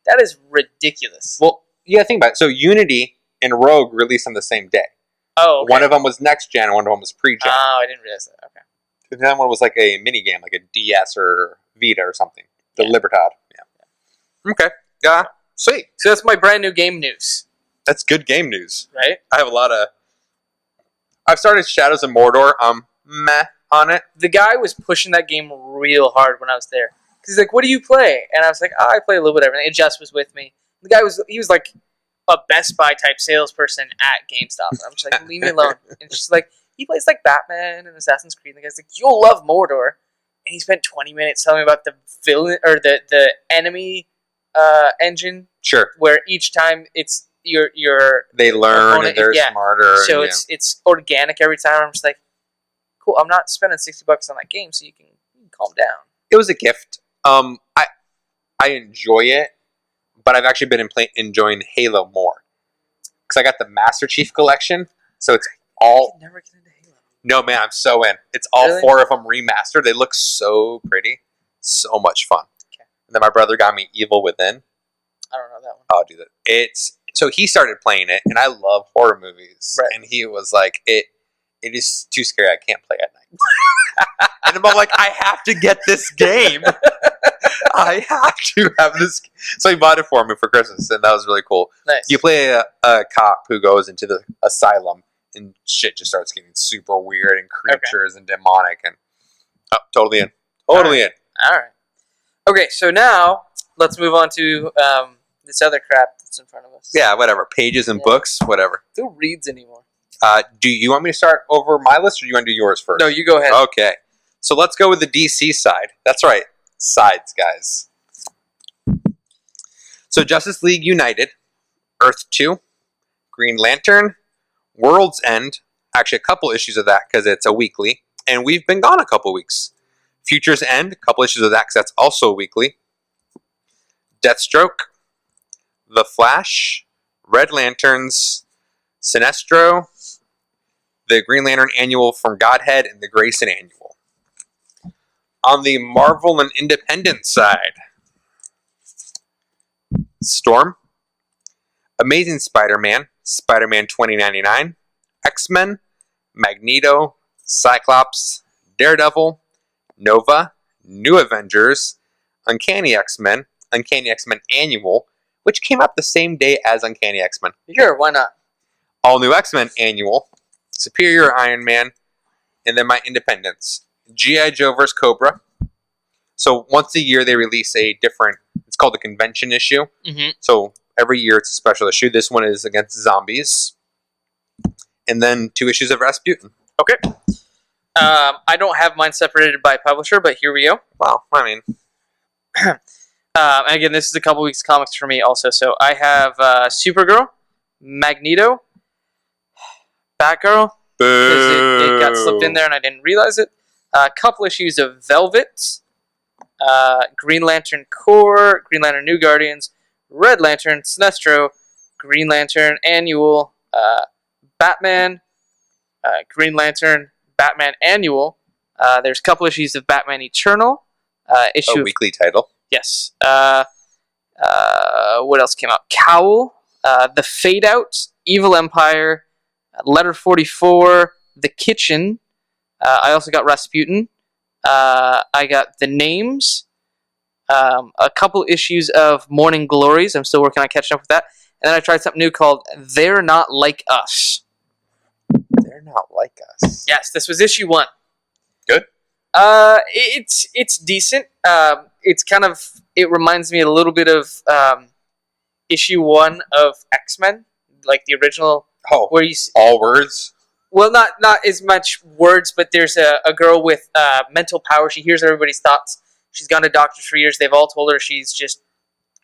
That is ridiculous. Well, yeah, think about it. So Unity and Rogue released on the same day. Oh, okay. One of them was next gen, and one of them was pre-gen. Oh, I didn't realize that. Okay. And that one was like a mini game, like a DS or Vita or something. The Libertad. Yeah. Okay. Yeah. Sweet. So that's my brand new game news. That's good game news. Right? I have a lot of... I've started Shadows of Mordor. Meh on it. The guy was pushing that game real hard when I was there. Because he's like, what do you play? And I was like, I play a little bit of everything. And Jess was with me. The guy was like a Best Buy type salesperson at GameStop. And I'm just like, leave me alone. And she's like, he plays like Batman and Assassin's Creed. And the guy's like, you'll love Mordor. And he spent 20 minutes telling me about the villain or the enemy engine. Sure. Where each time it's your They learn opponent, and they're smarter. so and, it's organic every time. I'm just like, cool. I'm not spending $60 on that game, so you can calm down. It was a gift. I enjoy it, but I've actually been enjoying Halo more because I got the Master Chief Collection, so it's all. I could never get into Halo. No man, I'm so in. It's all Really? 4 of them remastered. They look so pretty, so much fun. Okay. And then my brother got me Evil Within. I don't know that one. I'll do that. It's so he started playing it, and I love horror movies, Right. and he was like, "It is too scary. I can't play at night." And I'm like, "I have to get this game. I have to have this." So he bought it for me for Christmas, and that was really cool. Nice. You play a cop who goes into the asylum, and shit just starts getting super weird, and creatures and demonic, and totally in, totally in. All right. Okay, so now let's move on to this other crap that's in front of us. Yeah, whatever. Pages and books, whatever. Who reads anymore? Do you want me to start over my list, or do you want to do yours first? No, you go ahead. Okay. So let's go with the DC side. That's right. Sides, guys. So Justice League United, Earth 2, Green Lantern, World's End. Actually, a couple issues of that because it's a weekly. And we've been gone a couple weeks. Future's End, a couple issues of that because that's also a weekly. Deathstroke, The Flash, Red Lanterns, Sinestro, the Green Lantern Annual from Godhead, and the Grayson Annual. On the Marvel and Independent side, Storm, Amazing Spider-Man, Spider-Man 2099, X-Men, Magneto, Cyclops, Daredevil, Nova, New Avengers, Uncanny X-Men, Uncanny X-Men Annual, which came out the same day as Uncanny X-Men. Sure, why not? All New X-Men Annual, Superior Iron Man, and then my independents. G.I. Joe vs. Cobra. So once a year they release a different, it's called the convention issue. Mm-hmm. So every year it's a special issue. This one is against zombies. And then 2 issues of Rasputin. Okay. I don't have mine separated by publisher, but here we go. Well, I mean. And again, this is a couple weeks comics for me also. So I have Supergirl, Magneto, Batgirl, because it got slipped in there and I didn't realize it. A couple issues of Velvet, Green Lantern Corps, Green Lantern New Guardians, Red Lantern, Sinestro, Green Lantern Annual, Batman, Green Lantern, Batman Annual. There's a couple issues of Batman Eternal. Issue weekly title. Yes. What else came out? Cowl, The Fade Out, Evil Empire, Letter 44, The Kitchen. I also got Rasputin. I got The Names. A couple issues of Morning Glories. I'm still working on catching up with that. And then I tried something new called They're Not Like Us. They're Not Like Us. Yes, this was issue 1. Good? It's decent. It's kind of, it reminds me a little bit of issue 1 of X-Men, like the original. Oh, where you all words? Well, not as much words, but there's a girl with mental power. She hears everybody's thoughts. She's gone to doctors for years. They've all told her she's just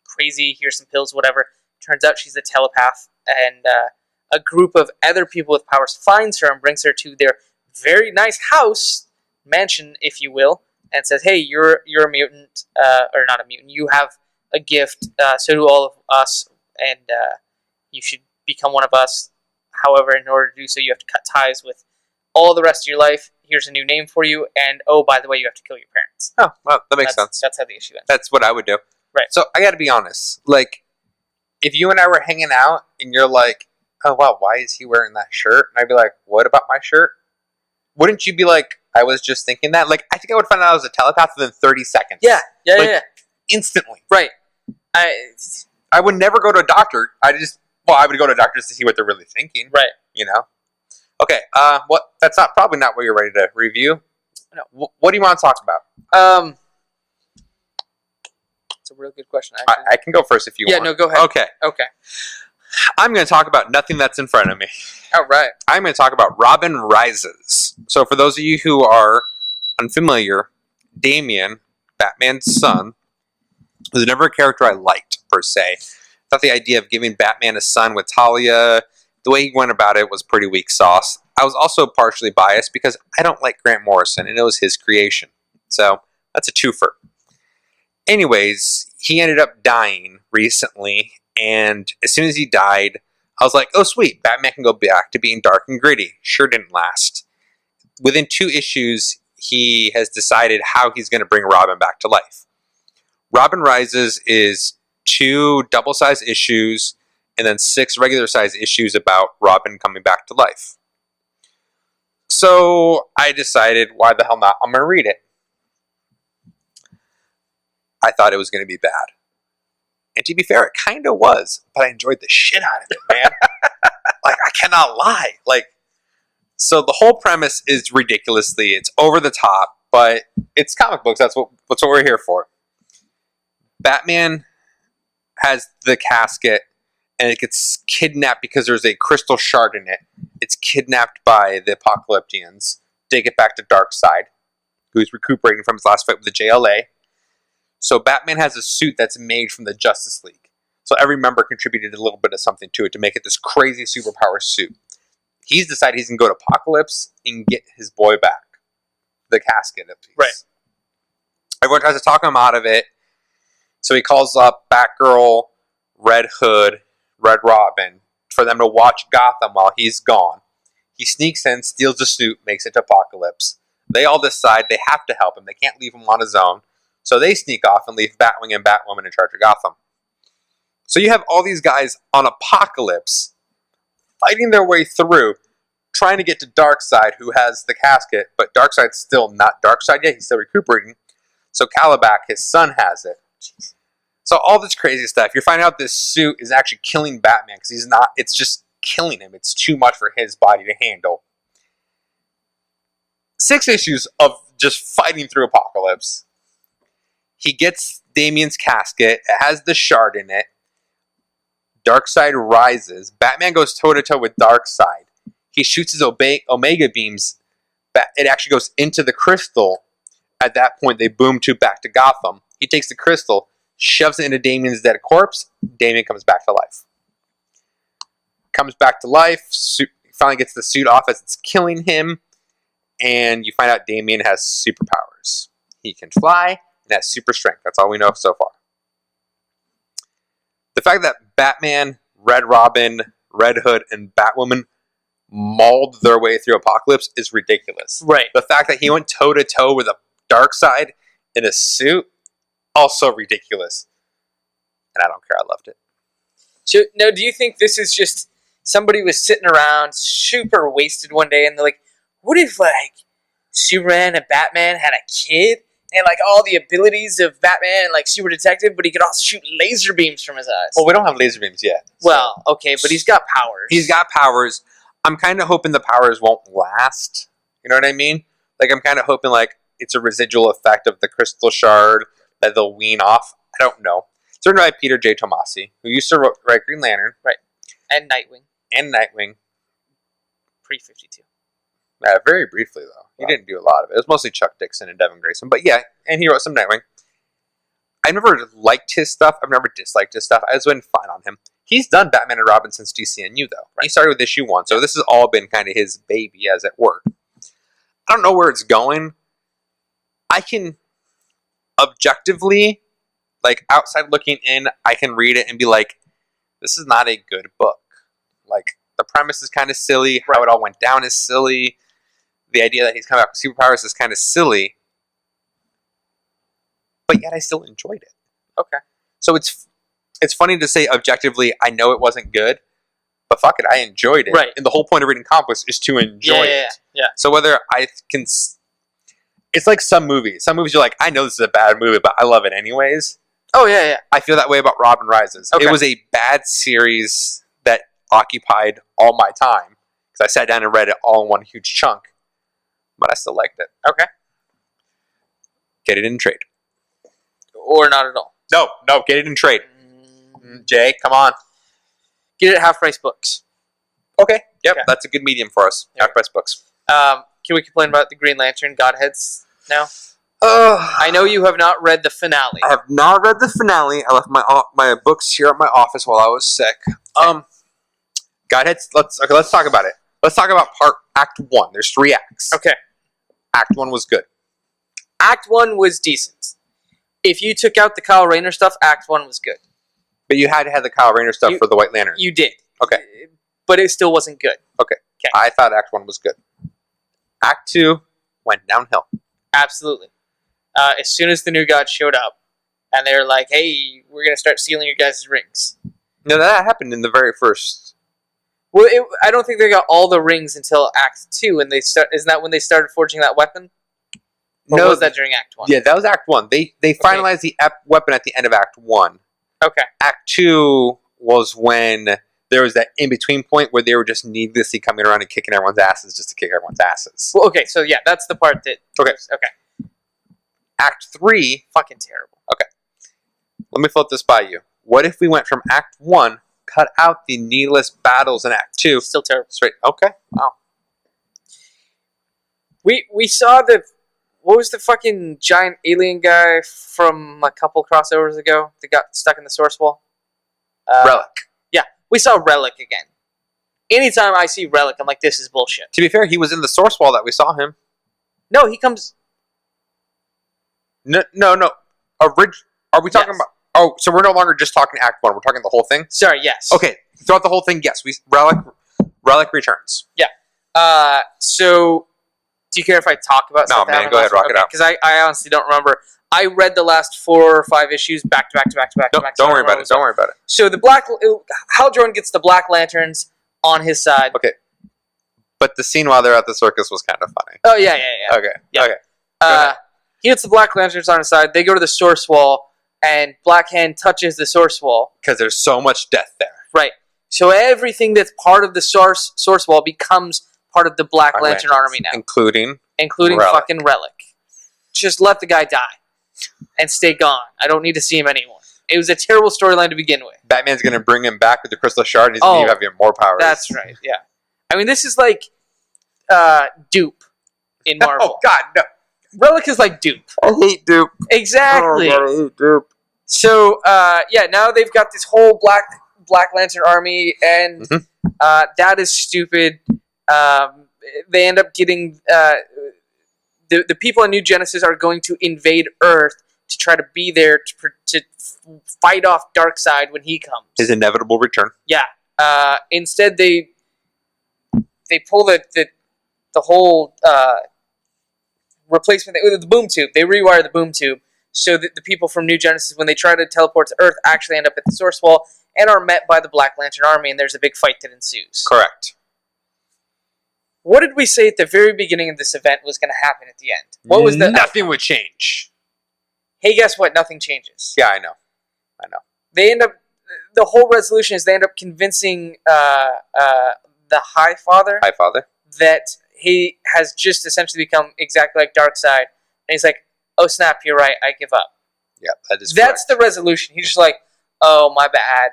crazy. Here's some pills, whatever. Turns out she's a telepath, and a group of other people with powers finds her and brings her to their very nice house, mansion, if you will, and says, "Hey, you're a mutant, or not a mutant. You have a gift. So do all of us, and you should become one of us. However, in order to do so, you have to cut ties with all the rest of your life. Here's a new name for you, and oh, by the way, you have to kill your parents." Oh, well, that makes sense. That's how the issue ends. That's what I would do. Right. So I got to be honest. Like, if you and I were hanging out and you're like, "Oh wow, why is he wearing that shirt?" and I'd be like, "What about my shirt?" Wouldn't you be like, "I was just thinking that"? Like, I think I would find out I was a telepath within 30 seconds. Yeah. Instantly. Right. I would never go to a doctor. I would go to doctors to see what they're really thinking. Right. You know. Okay. That's probably not what you're ready to review. No. What do you want to talk about? It's a real good question. Actually. I can go first if you want. Yeah. No. Go ahead. Okay. I'm going to talk about nothing that's in front of me. All right. I'm going to talk about Robin Rises. So for those of you who are unfamiliar, Damian, Batman's son, was never a character I liked, per se. thought the idea of giving Batman a son with Talia, the way he went about it was pretty weak sauce. I was also partially biased because I don't like Grant Morrison, and it was his creation. So that's a twofer. Anyways, he ended up dying recently, and as soon as he died, I was like, oh sweet, Batman can go back to being dark and gritty. Sure didn't last. Within 2 issues, he has decided how he's going to bring Robin back to life. Robin Rises is 2 double-sized issues and then 6 regular-sized issues about Robin coming back to life. So I decided, why the hell not? I'm going to read it. I thought it was going to be bad. And to be fair, it kind of was, but I enjoyed the shit out of it, man. Like, I cannot lie. Like, so the whole premise is ridiculously, it's over the top, but it's comic books. That's what we're here for. Batman has the casket, and it gets kidnapped because there's a crystal shard in it. It's kidnapped by the Apocalyptians. Take it back to Darkseid, who's recuperating from his last fight with the JLA. So Batman has a suit that's made from the Justice League. So every member contributed a little bit of something to it to make it this crazy superpower suit. He's decided he's going to go to Apocalypse and get his boy back. The casket, at least. Right. Everyone tries to talk him out of it. So he calls up Batgirl, Red Hood, Red Robin for them to watch Gotham while he's gone. He sneaks in, steals the suit, makes it to Apocalypse. They all decide they have to help him. They can't leave him on his own. So they sneak off and leave Batwing and Batwoman in charge of Gotham. So you have all these guys on Apocalypse fighting their way through, trying to get to Darkseid, who has the casket, but Darkseid's still not Darkseid yet. He's still recuperating. So Calabac, his son, has it. So all this crazy stuff. You're finding out this suit is actually killing Batman because he's not. It's just killing him. It's too much for his body to handle. 6 issues of just fighting through Apocalypse. He gets Damian's casket. It has the shard in it. Darkseid rises. Batman goes toe-to-toe with Darkseid. He shoots his Omega beams. It actually goes into the crystal. At that point, they boom back to Gotham. He takes the crystal, shoves it into Damian's dead corpse. Damian comes back to life. Comes back to life. Finally gets the suit off as it's killing him. And you find out Damian has superpowers. He can fly and has super strength. That's all we know so far. The fact that Batman, Red Robin, Red Hood, and Batwoman mauled their way through Apocalypse is ridiculous. Right. The fact that he went toe-to-toe with a Darkseid in a suit, also ridiculous. And I don't care. I loved it. So, now, do you think this is just somebody was sitting around super wasted one day and they're like, what if, like, Superman and Batman had a kid and, like, all the abilities of Batman and, like, super detective, but he could also shoot laser beams from his eyes? Well, we don't have laser beams yet. Well, okay, but he's got powers. He's got powers. I'm kind of hoping the powers won't last. You know what I mean? Like, I'm kind of hoping, like, it's a residual effect of the crystal shard that they'll wean off. I don't know. It's written by Peter J. Tomasi, who used to write Green Lantern. Right. And Nightwing. Pre-52. Very briefly, though. He didn't do a lot of it. It was mostly Chuck Dixon and Devin Grayson. But yeah, and he wrote some Nightwing. I've never liked his stuff. I've never disliked his stuff. I just went fine on him. He's done Batman and Robin since DCNU, though. Right. He started with issue 1, so this has all been kind of his baby, as it were. I don't know where it's going. I can objectively, like, outside looking in, I can read it and be like, this is not a good book. Like, the premise is kind of silly. How it all went down is silly. The idea that he's coming out with superpowers is kind of silly. But yet I still enjoyed it. Okay. So it's funny to say objectively, I know it wasn't good, but fuck it, I enjoyed it. Right. And the whole point of reading comic books is to enjoy it. Yeah. So whether I can... It's like some movies. Some movies you're like, I know this is a bad movie, but I love it anyways. Oh, yeah. I feel that way about Robin Rises. Okay. It was a bad series that occupied all my time. Because I sat down and read it all in one huge chunk. But I still liked it. Okay. Get it in trade. Or not at all. No, get it in trade. Jay, come on. Get it at half-price books. Okay. Yep, Okay. That's a good medium for us. Yeah. Half-price books. Can we complain about the Green Lantern Godheads now? I know you have not read the finale. I have not read the finale. I left my books here at my office while I was sick. Okay. Godheads. Let's talk about it. Let's talk about Act 1. There's 3 acts. Okay. Act 1 was good. Act 1 was decent. If you took out the Kyle Rayner stuff, Act 1 was good. But you had to have the Kyle Rayner stuff for the White Lantern. You did. Okay. But it still wasn't good. Okay. I thought Act 1 was good. Act 2 went downhill. Absolutely. As soon as the new gods showed up, and they were like, hey, we're going to start stealing your guys' rings. No, that happened in the very first. Well, I don't think they got all the rings until Act 2, and isn't that when they started forging that weapon? Or No, was that during Act 1? Yeah, that was Act 1. They finalized the weapon at the end of Act 1. Okay. Act 2 was when there was that in-between point where they were just needlessly coming around and kicking everyone's asses just to kick everyone's asses. Well, okay, so yeah, that's the part that... Okay. Okay. Act 3... Fucking terrible. Okay. Let me float this by you. What if we went from Act 1, cut out the needless battles in Act 2... Still terrible. Straight. Okay. Wow. We saw the... What was the fucking giant alien guy from a couple crossovers ago that got stuck in the source wall? Relic. Yeah, we saw Relic again. Anytime I see Relic, I'm like, this is bullshit. To be fair, he was in the source wall that we saw him. No, he comes... No. Are we talking about... Oh, so we're no longer just talking Act 1. We're talking the whole thing? Sorry, yes. Okay. Throughout the whole thing, yes. Relic returns. Yeah. So... Do you care if I talk about stuff? No, man, go ahead, rock it out. Because I honestly don't remember. I read the last 4 or 5 issues back to back. Don't worry about it. Don't worry about it. So Hal Jordan gets the Black Lanterns on his side. Okay. But the scene while they're at the circus was kind of funny. Oh, yeah. Okay. Yeah. Okay. He gets the Black Lanterns on his side. They go to the source wall, and Black Hand touches the source wall. Because there's so much death there. Right. So everything that's part of the source wall becomes part of the Black Lantern army now. Including Relic. Fucking Relic. Just let the guy die. And stay gone. I don't need to see him anymore. It was a terrible storyline to begin with. Batman's going to bring him back with the Crystal Shard, and he's going to have even more powers. That's right, yeah. I mean, this is like Dupe in Marvel. Oh, God, no. Relic is like Dupe. I hate Dupe. Exactly. Oh, God, I hate Dupe. So, now they've got this whole Black Lantern army, and that is stupid. They end up getting... The people in New Genesis are going to invade Earth to try to be there to fight off Darkseid when he comes. His inevitable return. Yeah. Instead, they pull the whole replacement, the boom tube. They rewire the boom tube so that the people from New Genesis, when they try to teleport to Earth, actually end up at the source wall and are met by the Black Lantern army, and there's a big fight that ensues. Correct. What did we say at the very beginning of this event was going to happen at the end? What was the Nothing would change. Hey, guess what? Nothing changes. Yeah, I know. They end up... The whole resolution is they end up convincing the High Father that he has just essentially become exactly like Darkseid. And he's like, oh snap, you're right, I give up. Yeah, that's correct. The resolution. He's just like, oh, my bad.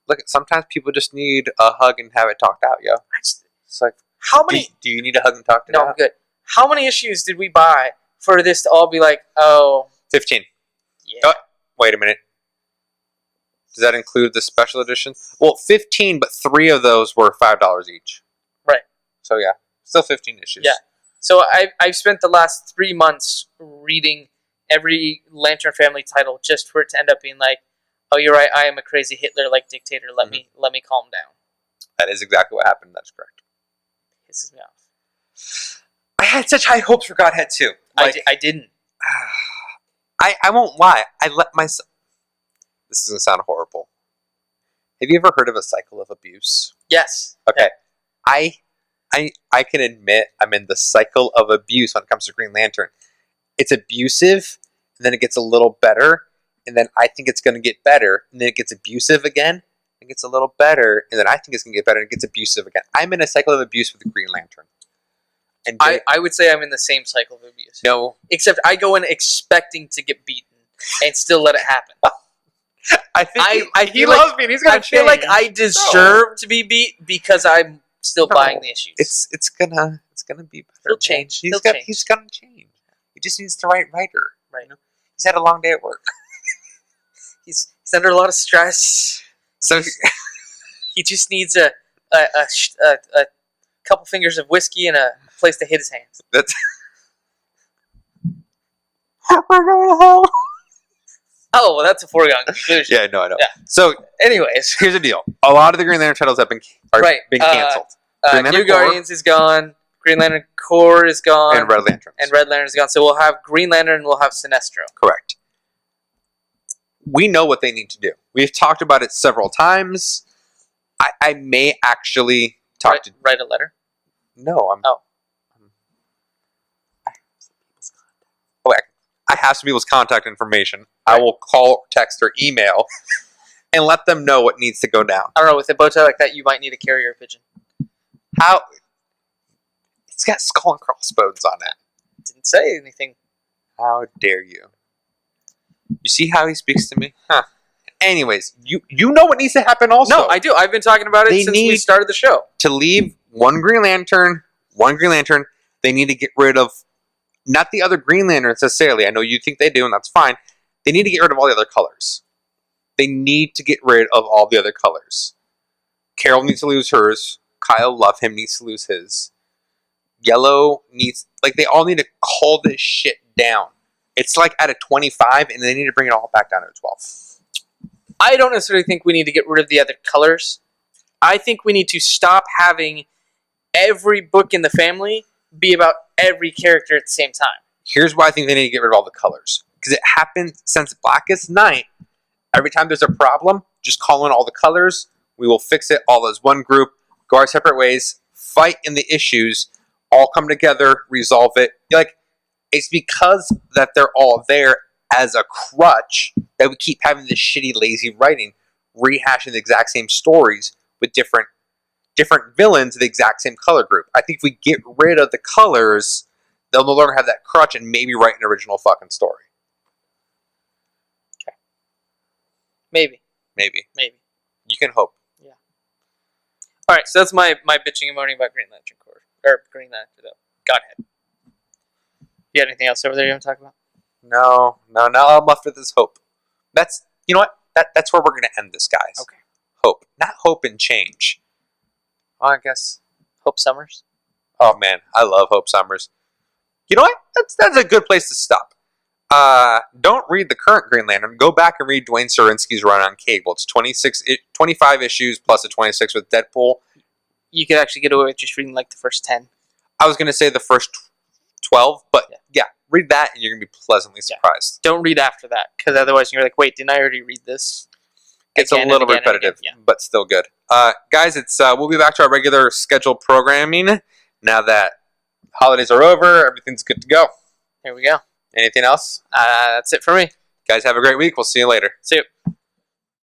Look, sometimes people just need a hug and have it talked out, yo. It's like... How many? Do you need a hug and talk to No, I'm good. How many issues did we buy for this to all be like, oh... 15. Yeah. Oh, wait a minute. Does that include the special edition? Well, 15, but 3 of those were $5 each. Right. So, yeah. Still 15 issues. Yeah. So, I've spent the last 3 months reading every Lantern Family title just for it to end up being like, oh, you're right, I am a crazy Hitler-like dictator. Let me calm down. That is exactly what happened. That's correct. Pisses me off. I had such high hopes for Godhead too. I didn't. I won't lie. I let myself... This doesn't sound horrible. Have you ever heard of a cycle of abuse? Yes. Okay. Yeah. I can admit I'm in the cycle of abuse when it comes to Green Lantern. It's abusive, and then it gets a little better, and then I think it's going to get better, and then it gets abusive again. It gets a little better, and then I think it's going to get better, and it gets abusive again. I'm in a cycle of abuse with the Green Lantern. And I would say I'm in the same cycle of abuse. No. Except I go in expecting to get beaten, and still let it happen. I think he like, loves me, and he's going to change. I feel like I deserve to be beat because I'm still buying the issues. It's gonna be better. He'll change. He's gonna change. He just needs the right writer. Right. You know? He's had a long day at work. He's under a lot of stress. So He just needs a couple fingers of whiskey and a place to hit his hands. that's we're going to hell. Oh, well, that's a foregone conclusion. Yeah, no, I know. Yeah. So Anyways, here's the deal: a lot of the Green Lantern titles have been been canceled. Green Lantern New Guardians is gone. Green Lantern Corps is gone. and Red Lantern. And Red Lantern is gone. So we'll have Green Lantern and we'll have Sinestro. Correct. We know what they need to do. We've talked about it several times. I may actually talk to... Write a letter? No, I'm... Oh. I have some people's contact information. Right. I will call, text, or email and let them know what needs to go down. I don't know. With a bow tie like that, you might need a carrier pigeon. How... It's got skull and crossbones on it. Didn't say anything. How dare you? You see how he speaks to me? Huh. Anyways, you know what needs to happen also. No, I do. I've been talking about it since we started the show. To leave one Green Lantern, they need to get rid of, not the other Green Lanterns necessarily. I know you think they do, and that's fine. They need to get rid of all the other colors. They need to get rid of all the other colors. Carol needs to lose hers. Kyle, love him, needs to lose his. Yellow needs... Like, they all need to call this shit down. It's like at a 25, and they need to bring it all back down to a 12. I don't necessarily think we need to get rid of the other colors. I think we need to stop having every book in the family be about every character at the same time. Here's why I think they need to get rid of all the colors. Because it happened since Blackest Night. Every time there's a problem, just call in all the colors. We will fix it all as one group. Go our separate ways. Fight in the issues. All come together. Resolve it. Like, it's because that they're all there as a crutch that we keep having this shitty, lazy writing, rehashing the exact same stories with different villains of the exact same color group. I think if we get rid of the colors, they'll no longer have that crutch and maybe write an original fucking story. Okay. Maybe. You can hope. Yeah. All right, so that's my bitching and moaning about Green Lantern Corps. Or Green Lantern, though. Godhead. You got anything else over there you want to talk about? No, I'm left with this hope. That's, you know what? That's where we're going to end this, guys. Okay. Hope. Not hope and change. Well, I guess. Hope Summers? Oh, man. I love Hope Summers. You know what? That's a good place to stop. Don't read the current Green Lantern. Go back and read Dwayne Sarinsky's run on Cable. It's 25 issues plus a 26 with Deadpool. You could actually get away with just reading like the first 10. I was going to say the first 12, but yeah, read that and you're going to be pleasantly surprised. Don't read after that, because otherwise you're like, wait, didn't I already read this? It's a little repetitive, but still good. Guys, we'll be back to our regular scheduled programming now that holidays are over. Everything's good to go. Here we go. Anything else? That's it for me. Guys, have a great week. We'll see you later. See you.